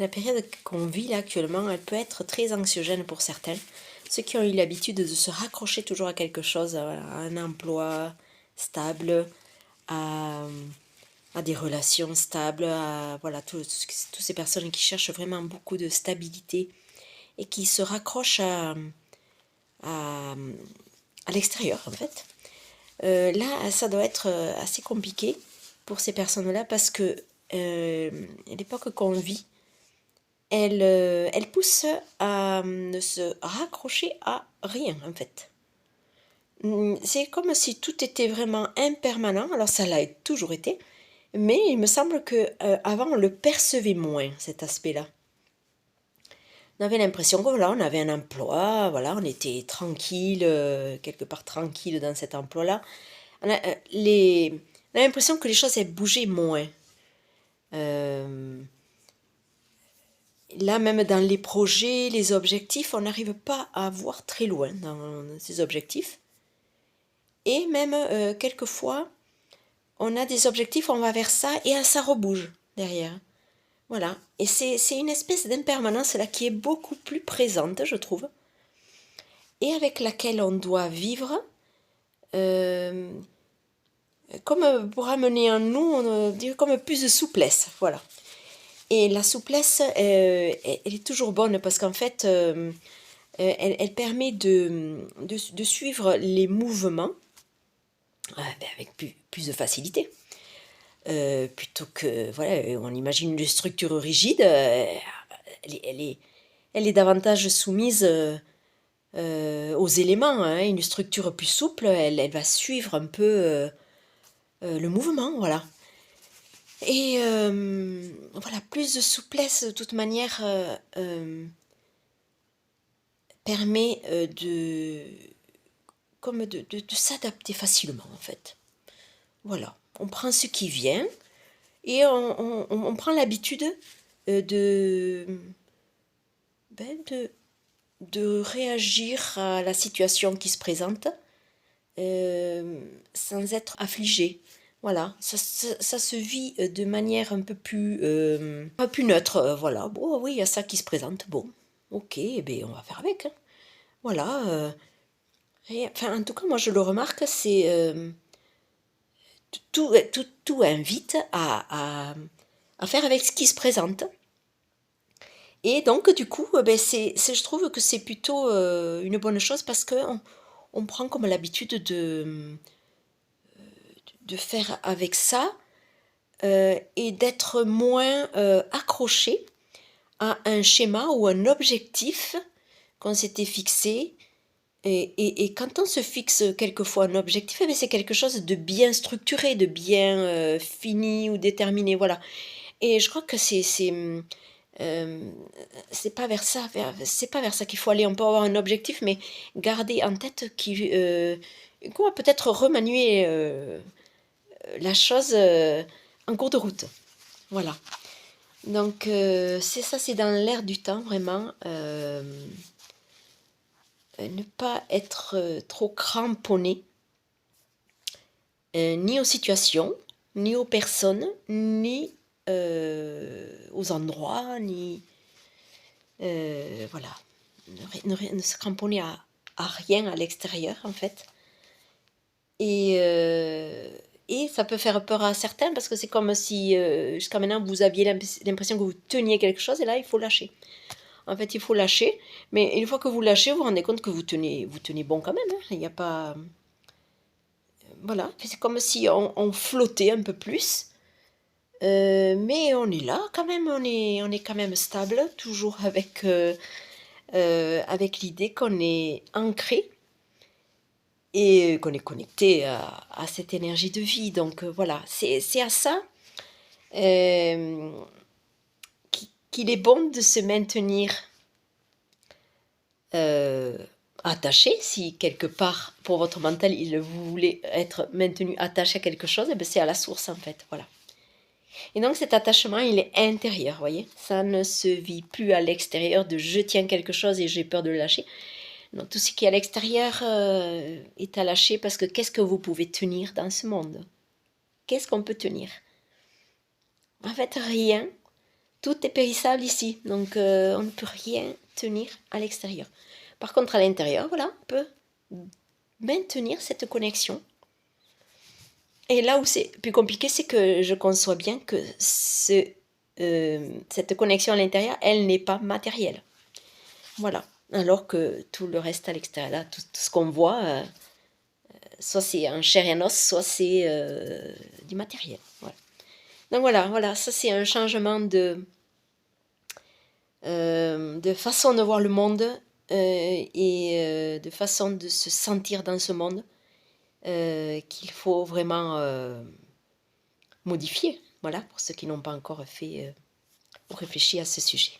La période qu'on vit là actuellement, elle peut être très anxiogène pour certains. Ceux qui ont eu l'habitude de se raccrocher toujours à quelque chose, à un emploi stable, à, à des relations stables, à voilà, toutes ces personnes qui cherchent vraiment beaucoup de stabilité et qui se raccrochent à, à l'extérieur en fait. Là, ça doit être assez compliqué pour ces personnes-là parce que l'époque qu'on vit, elle pousse à ne se raccrocher à rien en fait. C'est comme si tout était vraiment impermanent, alors ça l'a toujours été, mais il me semble que avant on le percevait moins cet aspect-là. On avait l'impression que voilà, on avait un emploi, voilà, on était tranquille, quelque part tranquille dans cet emploi-là. On a l'impression que les choses elles bougeaient moins. Euh, Là, même dans les projets, les objectifs, on n'arrive pas à voir très loin dans ces objectifs. Et même, quelquefois, on a des objectifs, on va vers ça et ça rebouge derrière. Voilà. Et c'est une espèce d'impermanence là qui est beaucoup plus présente, je trouve, et avec laquelle on doit vivre, euh, comme pour amener en nous, on dirait comme plus de souplesse. Voilà. Et la souplesse, elle est toujours bonne parce qu'en fait, elle permet de suivre les mouvements avec plus de facilité. Plutôt que, voilà, on imagine une structure rigide, elle est, elle est, elle est davantage soumise aux éléments, hein. Une structure plus souple, elle va suivre un peu le mouvement, voilà. Et voilà, plus de souplesse, de toute manière, permet de s'adapter facilement, en fait. Voilà, on prend ce qui vient et on prend l'habitude euh, de, ben, de réagir à la situation qui se présente sans être affligé. Voilà, ça se vit de manière un peu plus neutre. Voilà, bon, oui, il y a ça qui se présente. Bon, ok, eh bien, on va faire avec, hein. Voilà. Enfin, en tout cas, moi, je le remarque, c'est tout invite à faire avec ce qui se présente. Et donc, du coup, ben, je trouve que c'est plutôt une bonne chose parce qu'on on prend comme l'habitude de faire avec ça et d'être moins accroché à un schéma ou un objectif qu'on s'était fixé. Et quand on se fixe quelquefois un objectif, eh bien, c'est quelque chose de bien structuré, de bien fini ou déterminé, voilà. Et je crois que euh, c'est pas vers ça qu'il faut aller. On peut avoir un objectif, mais garder en tête qu'on va peut-être remanier la chose en cours de route. Voilà. Donc c'est ça, c'est dans l'air du temps vraiment. Ne pas être trop cramponné, ni aux situations, ni aux personnes, ni aux endroits, ni voilà, ne se cramponner à rien à l'extérieur en fait. Et, euh, et ça peut faire peur à certains parce que c'est comme si jusqu'à maintenant vous aviez l'impression que vous teniez quelque chose et là il faut lâcher. En fait, il faut lâcher, mais une fois que vous lâchez, vous vous rendez compte que vous tenez bon quand même, hein. Il n'y a pas, voilà, c'est comme si on flottait un peu plus. Mais on est là quand même, on est quand même stable, toujours avec l'idée qu'on est ancré et qu'on est connecté à cette énergie de vie. Donc voilà, c'est à ça euh, qu'il est bon de se maintenir euh, attaché. Si quelque part, pour votre mental, vous voulez être maintenu attaché à quelque chose, eh ben, c'est à la source en fait. Voilà. Et donc cet attachement, il est intérieur, voyez. Ça ne se vit plus à l'extérieur de je tiens quelque chose et j'ai peur de le lâcher. Non, tout ce qui est à l'extérieur est à lâcher parce que qu'est-ce que vous pouvez tenir dans ce monde? Qu'est-ce qu'on peut tenir? En fait, rien. Tout est périssable ici, donc on ne peut rien tenir à l'extérieur. Par contre, à l'intérieur, voilà, on peut maintenir cette connexion. Et là où c'est plus compliqué, c'est que je conçois bien que cette connexion à l'intérieur, elle n'est pas matérielle. Voilà. Alors que tout le reste à l'extérieur, là, tout ce qu'on voit, soit c'est en chair et en os, soit c'est du matériel. Voilà. Donc voilà, ça c'est un changement de façon de voir le monde et de façon de se sentir dans ce monde qu'il faut vraiment modifier. Voilà, pour ceux qui n'ont pas encore fait ou réfléchi à ce sujet.